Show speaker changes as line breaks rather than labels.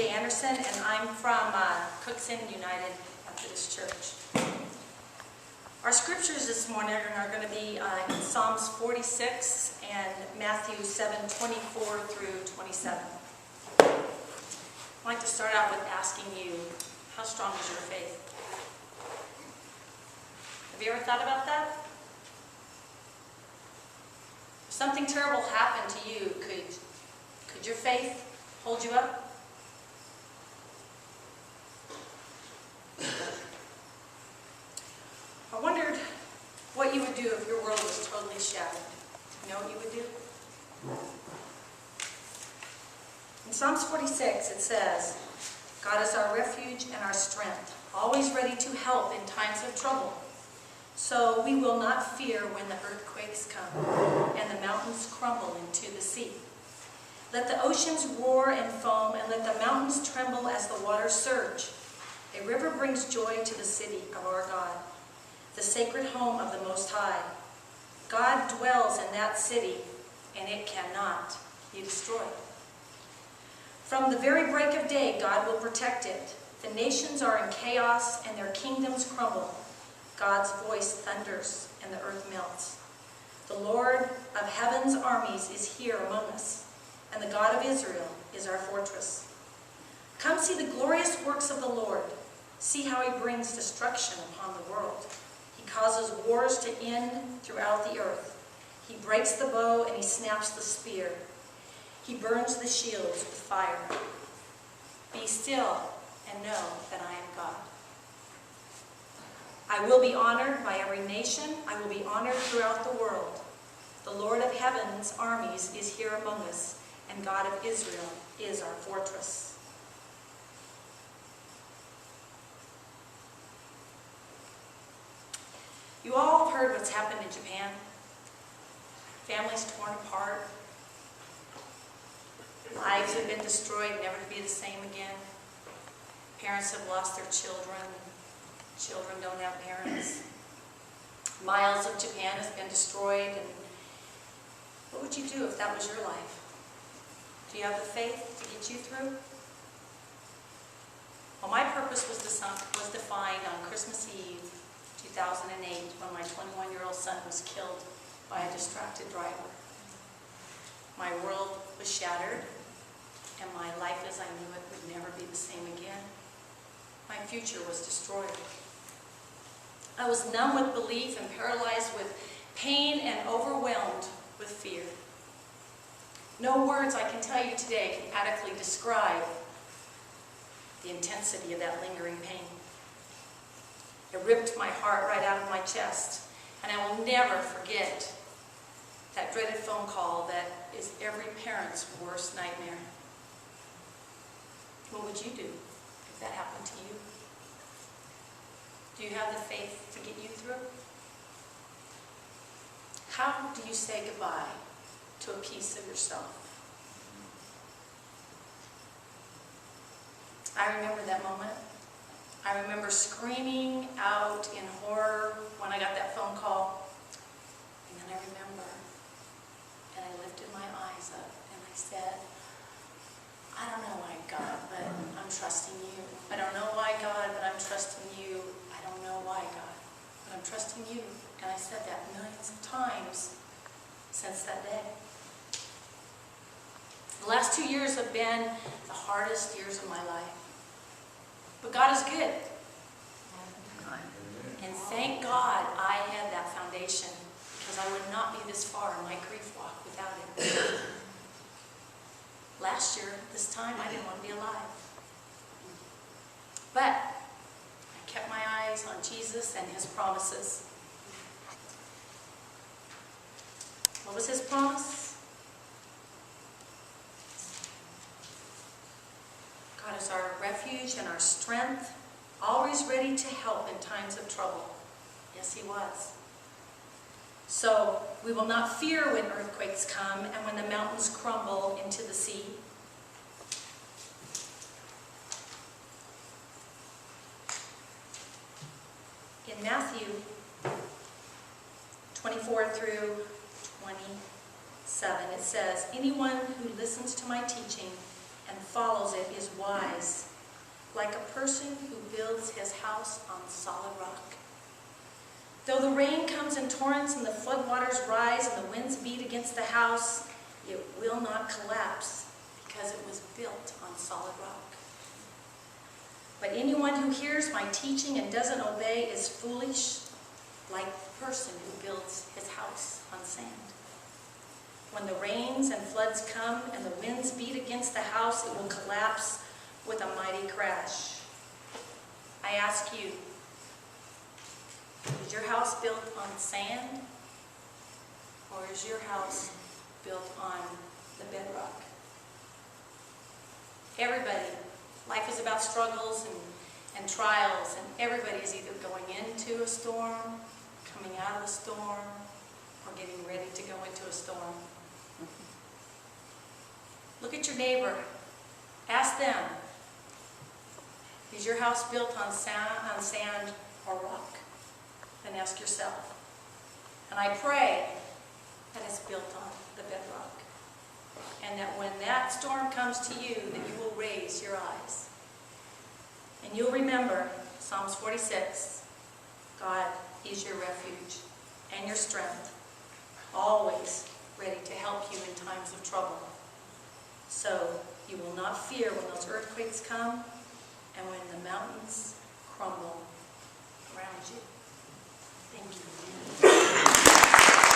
J. Anderson, and I'm from Cookson United Methodist Church. Our scriptures this morning are going to be in Psalms 46 and Matthew 7:24 through 27. I'd like to start out with asking you, how strong is your faith? Have you ever thought about that? If something terrible happened to you, could your faith hold you up? I wondered what you would do if your world was totally shattered. You know what you would do? In Psalms 46 it says, God is our refuge and our strength, always ready to help in times of trouble. So we will not fear when the earthquakes come and the mountains crumble into the sea. Let the oceans roar and foam, and let the mountains tremble as the waters surge. A river brings joy to the city of our God, the sacred home of the Most High. God dwells in that city, and it cannot be destroyed. From the very break of day, God will protect it. The nations are in chaos, and their kingdoms crumble. God's voice thunders, and the earth melts. The Lord of heaven's armies is here among us, and the God of Israel is our fortress. Come see the glorious works of the Lord. See how he brings destruction upon the world. He causes wars to end throughout the earth. He breaks the bow and he snaps the spear. He burns the shields with fire. Be still and know that I am God. I will be honored by every nation. I will be honored throughout the world. The Lord of heaven's armies is here among us, and God of Israel is our fortress. You all have heard what's happened in Japan. Families torn apart. Lives have been destroyed, never to be the same again. Parents have lost their children. Children don't have parents. Miles of Japan has been destroyed. And what would you do if that was your life? Do you have the faith to get you through? Well, my purpose was defined on Christmas Eve, 2008, when my 21-year-old son was killed by a distracted driver. My world was shattered, and my life as I knew it would never be the same again. My future was destroyed. I was numb with belief and paralyzed with pain and overwhelmed with fear. No words I can tell you today can adequately describe the intensity of that lingering pain. It ripped my heart right out of my chest, and I will never forget that dreaded phone call that is every parent's worst nightmare. What would you do if that happened to you? Do you have the faith to get you through? How do you say goodbye to a piece of yourself? I remember that moment. I remember screaming out in horror when I got that phone call. And then I remember, and I lifted my eyes up and I said, I don't know why, God, but I'm trusting you. I don't know why, God, but I'm trusting you. I don't know why, God, but I'm trusting you. And I said that millions of times since that day. The last 2 years have been the hardest years of my life. But God is good. And thank God I had that foundation, because I would not be this far in my grief walk without it. Last year, this time, I didn't want to be alive. But I kept my eyes on Jesus and his promises. What was his promise? God is our refuge and our strength, always ready to help in times of trouble. Yes, he was. So we will not fear when earthquakes come and when the mountains crumble into the sea. In Matthew 24 through 27, it says, anyone who listens to my teaching and follows it is wise, like a person who builds his house on solid rock. Though the rain comes in torrents and the floodwaters rise and the winds beat against the house, it will not collapse because it was built on solid rock. But anyone who hears my teaching and doesn't obey is foolish, like the person who builds his house on sand. When the rains and floods come and the winds beat against the house, it will collapse with a mighty crash. I ask you, is your house built on sand, or is your house built on the bedrock? Everybody, life is about struggles and trials, and everybody is either going into a storm, coming out of a storm, or getting ready to go into a storm. Look at your neighbor. Ask them, is your house built on sand or rock? Then ask yourself. And I pray that it's built on the bedrock. And that when that storm comes to you, that you will raise your eyes. And you'll remember Psalms 46, God is your refuge and your strength, always ready to help you in times of trouble. So you will not fear when those earthquakes come and when the mountains crumble around you. Thank you.